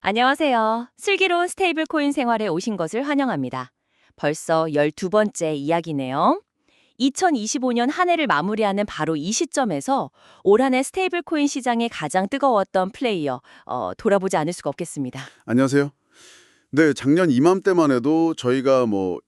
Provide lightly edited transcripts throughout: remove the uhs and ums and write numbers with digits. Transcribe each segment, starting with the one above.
안녕하세요. 슬기로운 스테이블 코인 생활에 오신 것을 환영합니다. 벌써 12번째 이야기네요. 2025년 한 해를 마무리하는 바로 이 시점에서 올 한 해 스테이블 코인 시장에 가장 뜨거웠던 플레이어 돌아보지 않을 수가 없겠습니다. 안녕하세요. 네, 작년 이맘때만 해도 저희가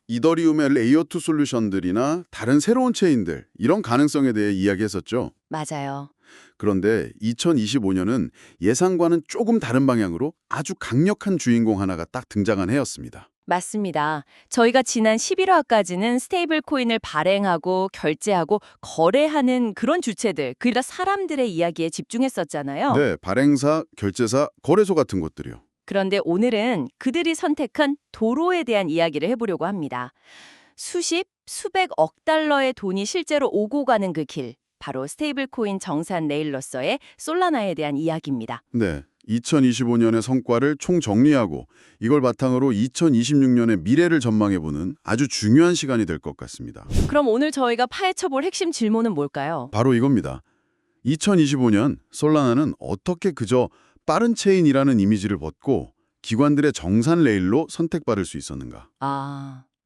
이더리움의 레이어 2 솔루션들이나 다른 새로운 체인들 이런 가능성에 대해 이야기했었죠. 맞아요. 그런데 2025년은 예상과는 조금 다른 방향으로 아주 강력한 주인공 하나가 딱 등장한 해였습니다. 맞습니다. 저희가 지난 11화까지는 스테이블 코인을 발행하고 결제하고 거래하는 그런 주체들, 그러니까 사람들의 이야기에 집중했었잖아요. 네, 발행사, 결제사, 거래소 같은 곳들이요. 그런데 오늘은 그들이 선택한 도로에 대한 이야기를 해보려고 합니다. 수십, 수백억 달러의 돈이 실제로 오고 가는 그 길, 바로 스테이블 코인 정산 레일로서의 솔라나에 대한 이야기입니다. 네, 2025년의 성과를 총정리하고 이걸 바탕으로 2026년의 미래를 전망해보는 아주 중요한 시간이 될 것 같습니다. 그럼 오늘 저희가 파헤쳐볼 핵심 질문은 뭘까요? 바로 이겁니다. 2025년 솔라나는 어떻게 그저 빠른 체인이라는 이미지를 벗고 기관들의 정산 레일로 선택받을 수 있었는가?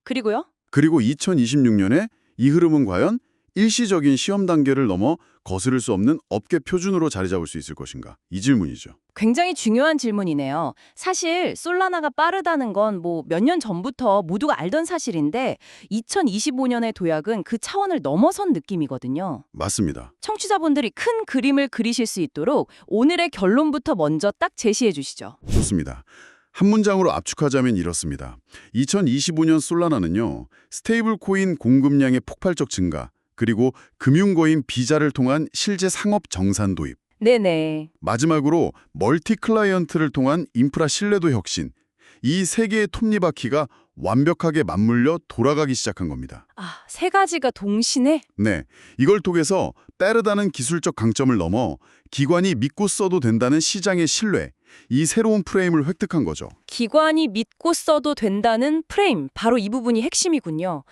그리고요? 그리고 2026년에 이 흐름은 과연 일시적인 시험 단계를 넘어 거스를 수 없는 업계 표준으로 자리 잡을 수 있을 것인가? 이 질문이죠. 굉장히 중요한 질문이네요. 사실 솔라나가 빠르다는 건 몇 년 전부터 모두가 알던 사실인데 2025년의 도약은 그 차원을 넘어선 느낌이거든요. 맞습니다. 청취자분들이 큰 그림을 그리실 수 있도록 오늘의 결론부터 먼저 딱 제시해 주시죠. 좋습니다. 한 문장으로 압축하자면 이렇습니다. 2025년 솔라나는요, 스테이블 코인 공급량의 폭발적 증가, 그리고 금융거인 비자를 통한 실제 상업 정산 도입, 네네. 마지막으로 멀티 클라이언트를 통한 인프라 신뢰도 혁신, 이 세 개의 톱니바퀴가 완벽하게 맞물려 돌아가기 시작한 겁니다. 세 가지가 동시에 네, 이걸 통해서 빠르다는 기술적 강점을 넘어 기관이 믿고 써도 된다는 시장의 신뢰, 이 새로운 프레임을 획득한 거죠. 기관이 믿고 써도 된다는 프레임, 바로 이 부분이 핵심이군요.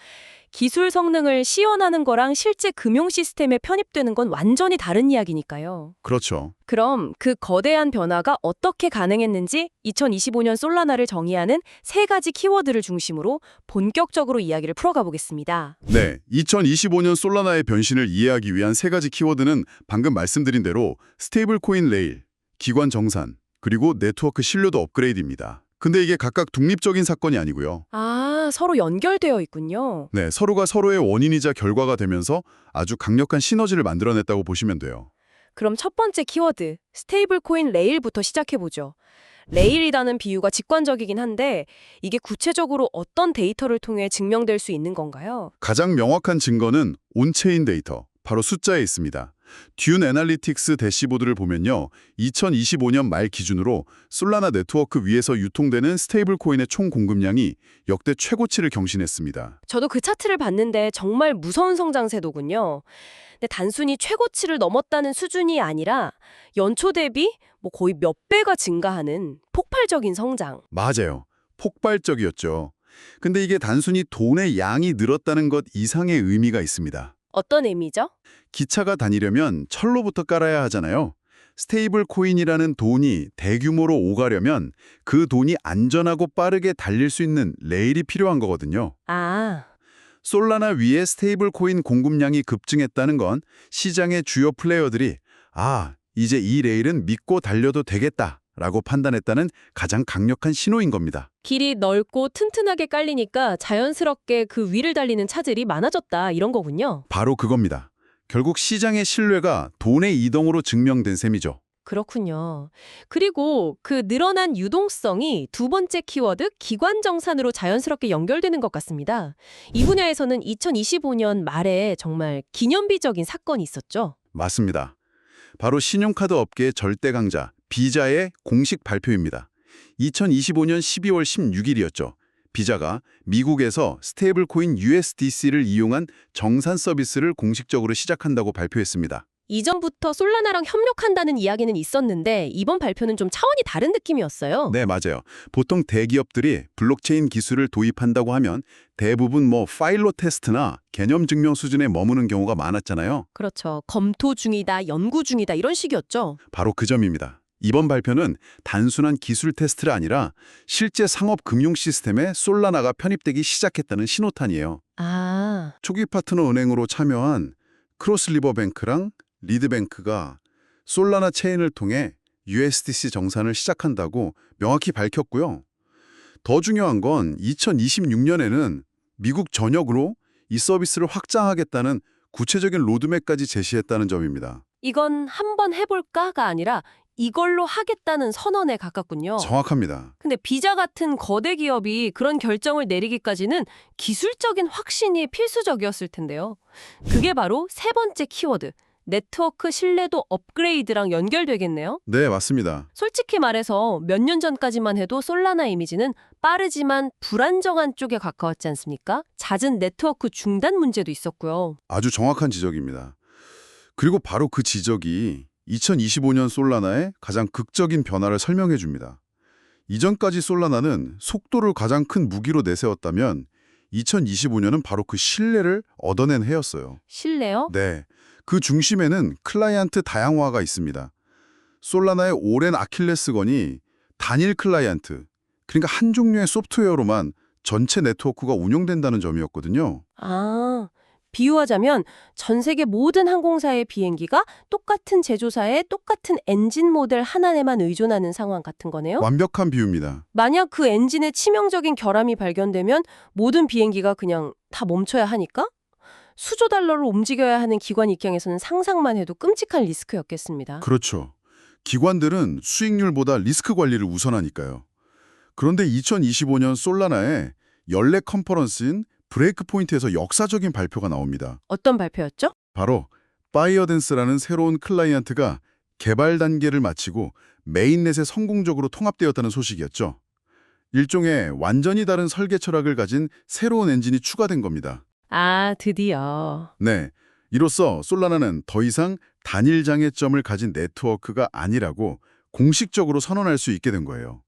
기술 성능을 시연하는 거랑 실제 금융 시스템에 편입되는 건 완전히 다른 이야기니까요. 그렇죠. 그럼 그 거대한 변화가 어떻게 가능했는지 2025년 솔라나를 정의하는 세 가지 키워드를 중심으로 본격적으로 이야기를 풀어가 보겠습니다. 네, 2025년 솔라나의 변신을 이해하기 위한 세 가지 키워드는 방금 말씀드린 대로 스테이블 코인 레일, 기관 정산, 그리고 네트워크 신뢰도 업그레이드입니다. 근데 이게 각각 독립적인 사건이 아니고요. 서로 연결되어 있군요. 네, 서로가 서로의 원인이자 결과가 되면서 아주 강력한 시너지를 만들어냈다고 보시면 돼요. 그럼 첫 번째 키워드, 스테이블 코인 레일부터 시작해보죠. 레일이라는 비유가 직관적이긴 한데 이게 구체적으로 어떤 데이터를 통해 증명될 수 있는 건가요? 가장 명확한 증거는 온체인 데이터, 바로 숫자에 있습니다. 듄 애널리틱스 대시보드를 보면요, 2025년 말 기준으로 솔라나 네트워크 위에서 유통되는 스테이블 코인의 총 공급량이 역대 최고치를 경신했습니다. 저도 그 차트를 봤는데 정말 무서운 성장세도군요. 근데 단순히 최고치를 넘었다는 수준이 아니라 연초 대비 거의 몇 배가 증가하는 폭발적인 성장. 맞아요. 폭발적이었죠. 근데 이게 단순히 돈의 양이 늘었다는 것 이상의 의미가 있습니다. 어떤 의미죠? 기차가 다니려면 철로부터 깔아야 하잖아요. 스테이블 코인이라는 돈이 대규모로 오가려면 그 돈이 안전하고 빠르게 달릴 수 있는 레일이 필요한 거거든요. 솔라나 위에 스테이블 코인 공급량이 급증했다는 건 시장의 주요 플레이어들이 이제 이 레일은 믿고 달려도 되겠다라고 판단했다는 가장 강력한 신호인 겁니다. 길이 넓고 튼튼하게 깔리니까 자연스럽게 그 위를 달리는 차들이 많아졌다 이런 거군요. 바로 그겁니다. 결국 시장의 신뢰가 돈의 이동으로 증명된 셈이죠. 그렇군요. 그리고 그 늘어난 유동성이 두 번째 키워드 기관 정산으로 자연스럽게 연결되는 것 같습니다. 이 분야에서는 2025년 말에 정말 기념비적인 사건이 있었죠. 맞습니다. 바로 신용카드 업계의 절대 강자 비자의 공식 발표입니다. 2025년 12월 16일이었죠. 비자가 미국에서 스테이블 코인 USDC를 이용한 정산 서비스를 공식적으로 시작한다고 발표했습니다. 이전부터 솔라나랑 협력한다는 이야기는 있었는데 이번 발표는 좀 차원이 다른 느낌이었어요. 네, 맞아요. 보통 대기업들이 블록체인 기술을 도입한다고 하면 대부분 파일럿 테스트나 개념 증명 수준에 머무는 경우가 많았잖아요. 그렇죠. 검토 중이다, 연구 중이다 이런 식이었죠. 바로 그 점입니다. 이번 발표는 단순한 기술 테스트가 아니라 실제 상업 금융 시스템에 솔라나가 편입되기 시작했다는 신호탄이에요. 아, 초기 파트너 은행으로 참여한 크로스리버뱅크랑 리드뱅크가 솔라나 체인을 통해 USDC 정산을 시작한다고 명확히 밝혔고요. 더 중요한 건 2026년에는 미국 전역으로 이 서비스를 확장하겠다는 구체적인 로드맵까지 제시했다는 점입니다. 이건 한번 해볼까가 아니라 이걸로 하겠다는 선언에 가깝군요. 정확합니다. 근데 비자 같은 거대 기업이 그런 결정을 내리기까지는 기술적인 확신이 필수적이었을 텐데요. 그게 바로 세 번째 키워드, 네트워크 신뢰도 업그레이드랑 연결되겠네요. 네, 맞습니다. 솔직히 말해서 몇 년 전까지만 해도 솔라나 이미지는 빠르지만 불안정한 쪽에 가까웠지 않습니까? 잦은 네트워크 중단 문제도 있었고요. 아주 정확한 지적입니다. 그리고 바로 그 지적이 2025년 솔라나의 가장 극적인 변화를 설명해 줍니다. 이전까지 솔라나는 속도를 가장 큰 무기로 내세웠다면 2025년은 바로 그 신뢰를 얻어낸 해였어요. 신뢰요? 네, 그 중심에는 클라이언트 다양화가 있습니다. 솔라나의 오랜 아킬레스건이 단일 클라이언트, 그러니까 한 종류의 소프트웨어로만 전체 네트워크가 운영된다는 점이었거든요. 아, 비유하자면 전 세계 모든 항공사의 비행기가 똑같은 제조사의 똑같은 엔진 모델 하나에만 의존하는 상황 같은 거네요? 완벽한 비유입니다. 만약 그 엔진에 치명적인 결함이 발견되면 모든 비행기가 그냥 다 멈춰야 하니까? 수조 달러를 움직여야 하는 기관 입장에서는 상상만 해도 끔찍한 리스크였겠습니다. 그렇죠. 기관들은 수익률보다 리스크 관리를 우선하니까요. 그런데 2025년 솔라나에 연례 컨퍼런스인 브레이크 포인트에서 역사적인 발표가 나옵니다. 어떤 발표였죠? 바로 바이어댄스라는 새로운 클라이언트가 개발 단계를 마치고 메인넷에 성공적으로 통합되었다는 소식이었죠. 일종의 완전히 다른 설계 철학을 가진 새로운 엔진이 추가된 겁니다. 아, 드디어. 네, 이로써 솔라나는 더 이상 단일 장애점을 가진 네트워크가 아니라고 공식적으로 선언할 수 있게 된 거예요.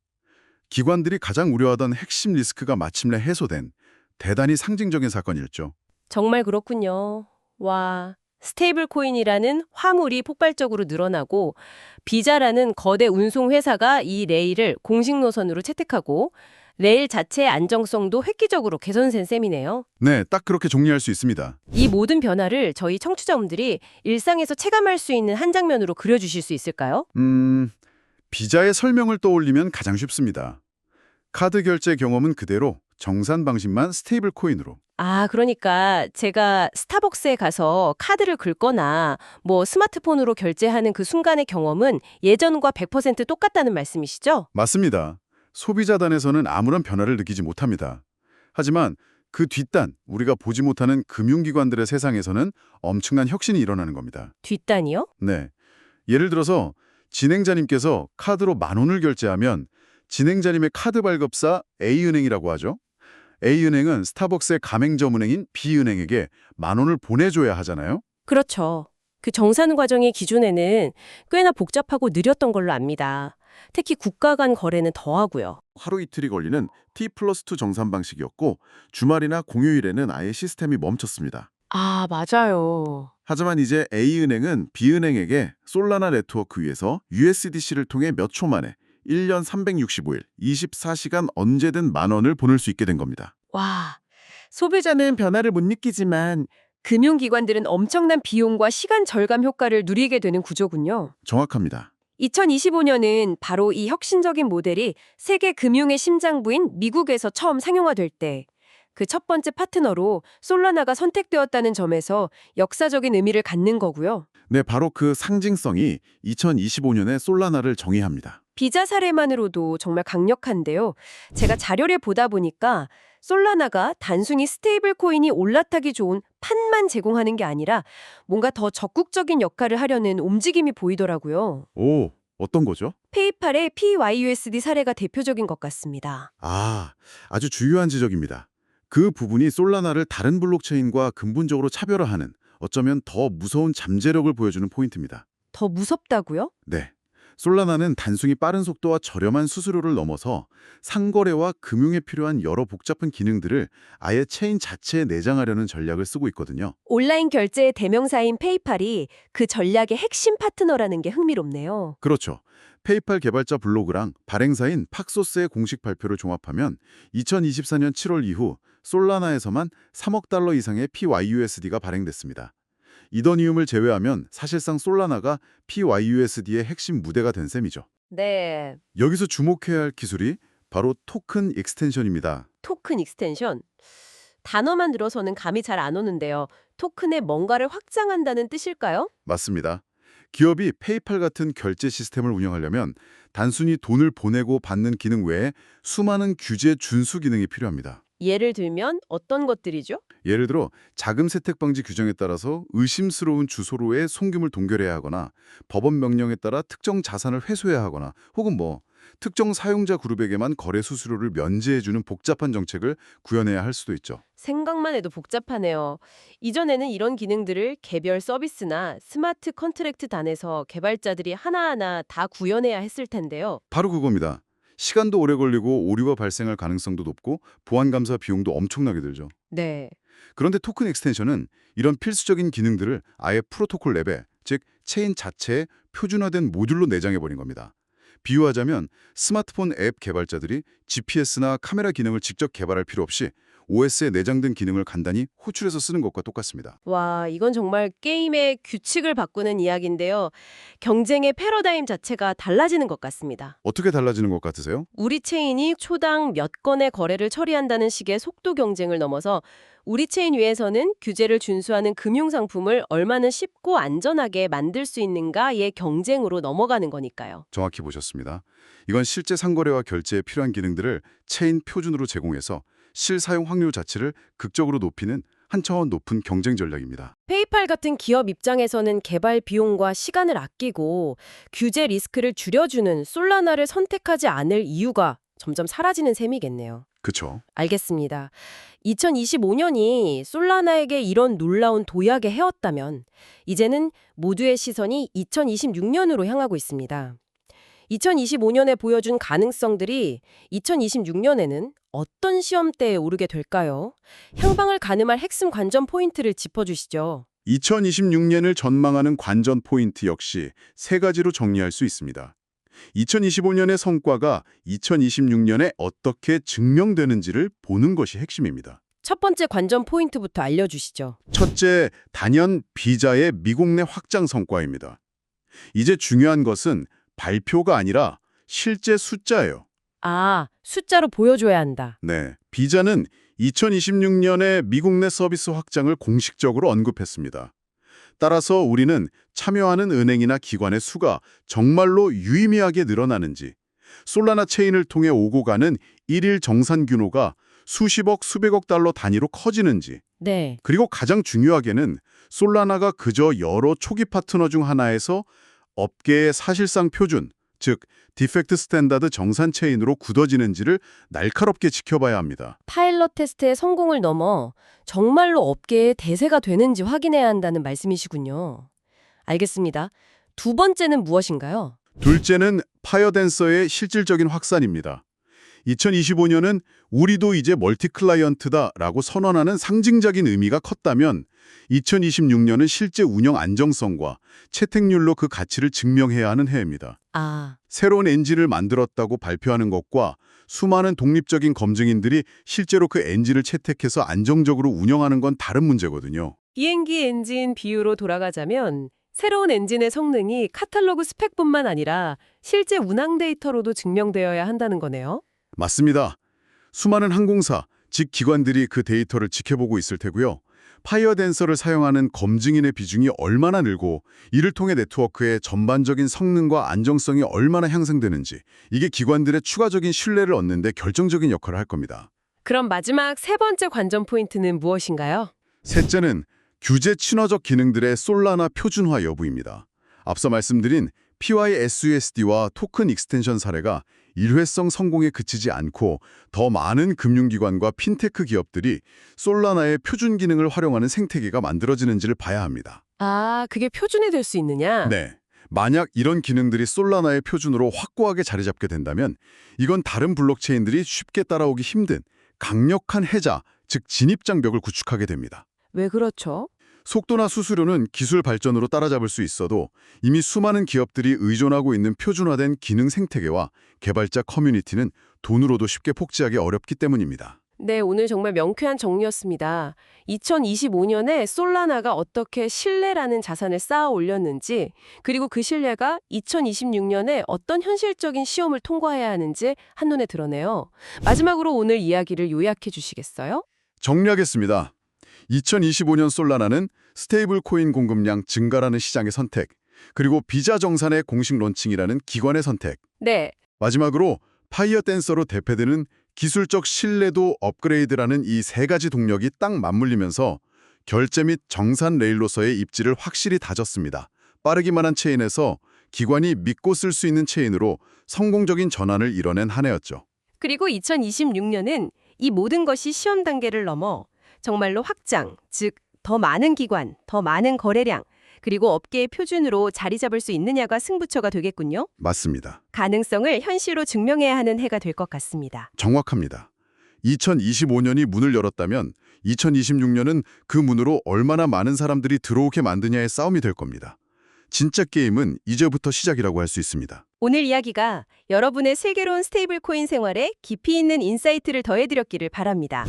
기관들이 가장 우려하던 핵심 리스크가 마침내 해소된 대단히 상징적인 사건이었죠. 정말 그렇군요. 와, 스테이블 코인이라는 화물이 폭발적으로 늘어나고 비자라는 거대 운송 회사가 이 레일을 공식 노선으로 채택하고 레일 자체의 안정성도 획기적으로 개선된 셈이네요. 네, 딱 그렇게 정리할 수 있습니다. 이 모든 변화를 저희 청취자분들이 일상에서 체감할 수 있는 한 장면으로 그려주실 수 있을까요? 비자의 설명을 떠올리면 가장 쉽습니다. 카드 결제 경험은 그대로 정산 방식만 스테이블 코인으로. 아, 그러니까 제가 스타벅스에 가서 카드를 긁거나 뭐 스마트폰으로 결제하는 그 순간의 경험은 예전과 100% 똑같다는 말씀이시죠? 맞습니다. 소비자단에서는 아무런 변화를 느끼지 못합니다. 하지만 그 뒷단, 우리가 보지 못하는 금융기관들의 세상에서는 엄청난 혁신이 일어나는 겁니다. 뒷단이요? 네. 예를 들어서 진행자님께서 카드로 10,000원을 결제하면 진행자님의 카드 발급사 A은행이라고 하죠. A은행은 스타벅스의 가맹점은행인 B은행에게 10,000원을 보내줘야 하잖아요. 그렇죠. 그 정산 과정의 기준에는 꽤나 복잡하고 느렸던 걸로 압니다. 특히 국가 간 거래는 더하고요. 하루 이틀이 걸리는 T+2 정산 방식이었고 주말이나 공휴일에는 아예 시스템이 멈췄습니다. 아, 맞아요. 하지만 이제 A은행은 B은행에게 솔라나 네트워크 위에서 USDC를 통해 몇 초 만에 1년 365일, 24시간 언제든 10,000원을 보낼 수 있게 된 겁니다. 와, 소비자는 변화를 못 느끼지만 금융기관들은 엄청난 비용과 시간 절감 효과를 누리게 되는 구조군요. 정확합니다. 2025년은 바로 이 혁신적인 모델이 세계 금융의 심장부인 미국에서 처음 상용화될 때 그 첫 번째 파트너로 솔라나가 선택되었다는 점에서 역사적인 의미를 갖는 거고요. 네, 바로 그 상징성이 2025년의 솔라나를 정의합니다. 비자 사례만으로도 정말 강력한데요. 제가 자료를 보다 보니까 솔라나가 단순히 스테이블 코인이 올라타기 좋은 판만 제공하는 게 아니라 뭔가 더 적극적인 역할을 하려는 움직임이 보이더라고요. 오, 어떤 거죠? 페이팔의 PYUSD 사례가 대표적인 것 같습니다. 아주 중요한 지적입니다. 그 부분이 솔라나를 다른 블록체인과 근본적으로 차별화하는 어쩌면 더 무서운 잠재력을 보여주는 포인트입니다. 더 무섭다고요? 네. 솔라나는 단순히 빠른 속도와 저렴한 수수료를 넘어서 상거래와 금융에 필요한 여러 복잡한 기능들을 아예 체인 자체에 내장하려는 전략을 쓰고 있거든요. 온라인 결제의 대명사인 페이팔이 그 전략의 핵심 파트너라는 게 흥미롭네요. 그렇죠. 페이팔 개발자 블로그랑 발행사인 팍소스의 공식 발표를 종합하면 2024년 7월 이후 솔라나에서만 3억 달러 이상의 PYUSD가 발행됐습니다. 이더니움을 제외하면 사실상 솔라나가 PYUSD의 핵심 무대가 된 셈이죠. 네, 여기서 주목해야 할 기술이 바로 토큰 익스텐션입니다. 토큰 익스텐션. 단어만 들어서는 감이 잘 안 오는데요. 토큰의 뭔가를 확장한다는 뜻일까요? 맞습니다. 기업이 페이팔 같은 결제 시스템을 운영하려면 단순히 돈을 보내고 받는 기능 외에 수많은 규제 준수 기능이 필요합니다. 예를 들면 어떤 것들이죠? 예를 들어 자금 세탁 방지 규정에 따라서 의심스러운 주소로의 송금을 동결해야 하거나 법원 명령에 따라 특정 자산을 회수해야 하거나 혹은 특정 사용자 그룹에게만 거래 수수료를 면제해주는 복잡한 정책을 구현해야 할 수도 있죠. 생각만 해도 복잡하네요. 이전에는 이런 기능들을 개별 서비스나 스마트 컨트랙트 단에서 개발자들이 하나하나 다 구현해야 했을 텐데요. 바로 그겁니다. 시간도 오래 걸리고 오류가 발생할 가능성도 높고 보안 감사 비용도 엄청나게 들죠. 네. 그런데 토큰 익스텐션은 이런 필수적인 기능들을 아예 프로토콜 레벨, 즉 체인 자체에 표준화된 모듈로 내장해버린 겁니다. 비유하자면 스마트폰 앱 개발자들이 GPS나 카메라 기능을 직접 개발할 필요 없이 OS에 내장된 기능을 간단히 호출해서 쓰는 것과 똑같습니다. 와, 이건 정말 게임의 규칙을 바꾸는 이야기인데요. 경쟁의 패러다임 자체가 달라지는 것 같습니다. 어떻게 달라지는 것 같으세요? 우리 체인이 초당 몇 건의 거래를 처리한다는 식의 속도 경쟁을 넘어서 우리 체인 위에서는 규제를 준수하는 금융상품을 얼마나 쉽고 안전하게 만들 수 있는가의 경쟁으로 넘어가는 거니까요. 정확히 보셨습니다. 이건 실제 상거래와 결제에 필요한 기능들을 체인 표준으로 제공해서 실사용 확률 자체를 극적으로 높이는 한 차원 높은 경쟁 전략입니다. 페이팔 같은 기업 입장에서는 개발 비용과 시간을 아끼고 규제 리스크를 줄여주는 솔라나를 선택하지 않을 이유가 점점 사라지는 셈이겠네요. 그쵸? 알겠습니다. 2025년이 솔라나에게 이런 놀라운 도약의 해였다면 이제는 모두의 시선이 2026년으로 향하고 있습니다. 2025년에 보여준 가능성들이 2026년에는 어떤 시험대에 오르게 될까요? 향방을 가늠할 핵심 관전 포인트를 짚어주시죠. 2026년을 전망하는 관전 포인트 역시 세 가지로 정리할 수 있습니다. 2025년의 성과가 2026년에 어떻게 증명되는지를 보는 것이 핵심입니다. 첫 번째 관전 포인트부터 알려주시죠. 첫째, 단연 비자의 미국 내 확장 성과입니다. 이제 중요한 것은 발표가 아니라 실제 숫자예요. 아, 숫자로 보여줘야 한다. 네, 비자는 2026년에 미국 내 서비스 확장을 공식적으로 언급했습니다. 따라서 우리는 참여하는 은행이나 기관의 수가 정말로 유의미하게 늘어나는지, 솔라나 체인을 통해 오고 가는 일일 정산 규모가 수십억, 수백억 달러 단위로 커지는지, 네. 그리고 가장 중요하게는 솔라나가 그저 여러 초기 파트너 중 하나에서 업계의 사실상 표준, 즉 디펙트 스탠다드 정산 체인으로 굳어지는지를 날카롭게 지켜봐야 합니다. 파일럿 테스트의 성공을 넘어 정말로 업계의 대세가 되는지 확인해야 한다는 말씀이시군요. 알겠습니다. 두 번째는 무엇인가요? 둘째는 파이어댄서의 실질적인 확산입니다. 2025년은 우리도 이제 멀티 클라이언트다라고 선언하는 상징적인 의미가 컸다면 2026년은 실제 운영 안정성과 채택률로 그 가치를 증명해야 하는 해입니다. 아, 새로운 엔진을 만들었다고 발표하는 것과 수많은 독립적인 검증인들이 실제로 그 엔진을 채택해서 안정적으로 운영하는 건 다른 문제거든요. 비행기 엔진 비유로 돌아가자면 새로운 엔진의 성능이 카탈로그 스펙뿐만 아니라 실제 운항 데이터로도 증명되어야 한다는 거네요. 맞습니다. 수많은 항공사, 즉 기관들이 그 데이터를 지켜보고 있을 테고요. 파이어댄서를 사용하는 검증인의 비중이 얼마나 늘고 이를 통해 네트워크의 전반적인 성능과 안정성이 얼마나 향상되는지 이게 기관들의 추가적인 신뢰를 얻는 데 결정적인 역할을 할 겁니다. 그럼 마지막 세 번째 관전 포인트는 무엇인가요? 셋째는 규제 친화적 기능들의 솔라나 표준화 여부입니다. 앞서 말씀드린 PYSUSD와 토큰 익스텐션 사례가 일회성 성공에 그치지 않고 더 많은 금융기관과 핀테크 기업들이 솔라나의 표준 기능을 활용하는 생태계가 만들어지는지를 봐야 합니다. 아, 그게 표준이 될 수 있느냐? 네. 만약 이런 기능들이 솔라나의 표준으로 확고하게 자리 잡게 된다면 이건 다른 블록체인들이 쉽게 따라오기 힘든 강력한 해자, 즉 진입장벽을 구축하게 됩니다. 왜 그렇죠? 속도나 수수료는 기술 발전으로 따라잡을 수 있어도 이미 수많은 기업들이 의존하고 있는 표준화된 기능 생태계와 개발자 커뮤니티는 돈으로도 쉽게 복제하기 어렵기 때문입니다. 네, 오늘 정말 명쾌한 정리였습니다. 2025년에 솔라나가 어떻게 신뢰라는 자산을 쌓아 올렸는지, 그리고 그 신뢰가 2026년에 어떤 현실적인 시험을 통과해야 하는지 한눈에 드러내요. 마지막으로 오늘 이야기를 요약해 주시겠어요? 정리하겠습니다. 2025년 솔라나는 스테이블 코인 공급량 증가라는 시장의 선택, 그리고 비자 정산의 공식 론칭이라는 기관의 선택, 네, 마지막으로 파이어 댄서로 대표되는 기술적 신뢰도 업그레이드라는 이 세 가지 동력이 딱 맞물리면서 결제 및 정산 레일로서의 입지를 확실히 다졌습니다. 빠르기만 한 체인에서 기관이 믿고 쓸 수 있는 체인으로 성공적인 전환을 이뤄낸 한 해였죠. 그리고 2026년은 이 모든 것이 시험 단계를 넘어 정말로 확장, 즉 더 많은 기관, 더 많은 거래량, 그리고 업계의 표준으로 자리 잡을 수 있느냐가 승부처가 되겠군요. 맞습니다. 가능성을 현실로 증명해야 하는 해가 될 것 같습니다. 정확합니다. 2025년이 문을 열었다면 2026년은 그 문으로 얼마나 많은 사람들이 들어오게 만드냐의 싸움이 될 겁니다. 진짜 게임은 이제부터 시작이라고 할 수 있습니다. 오늘 이야기가 여러분의 슬기로운 스테이블 코인 생활에 깊이 있는 인사이트를 더해드렸기를 바랍니다.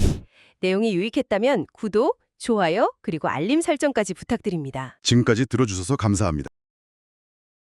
내용이 유익했다면 구독, 좋아요, 그리고 알림 설정까지 부탁드립니다. 지금까지 들어주셔서 감사합니다.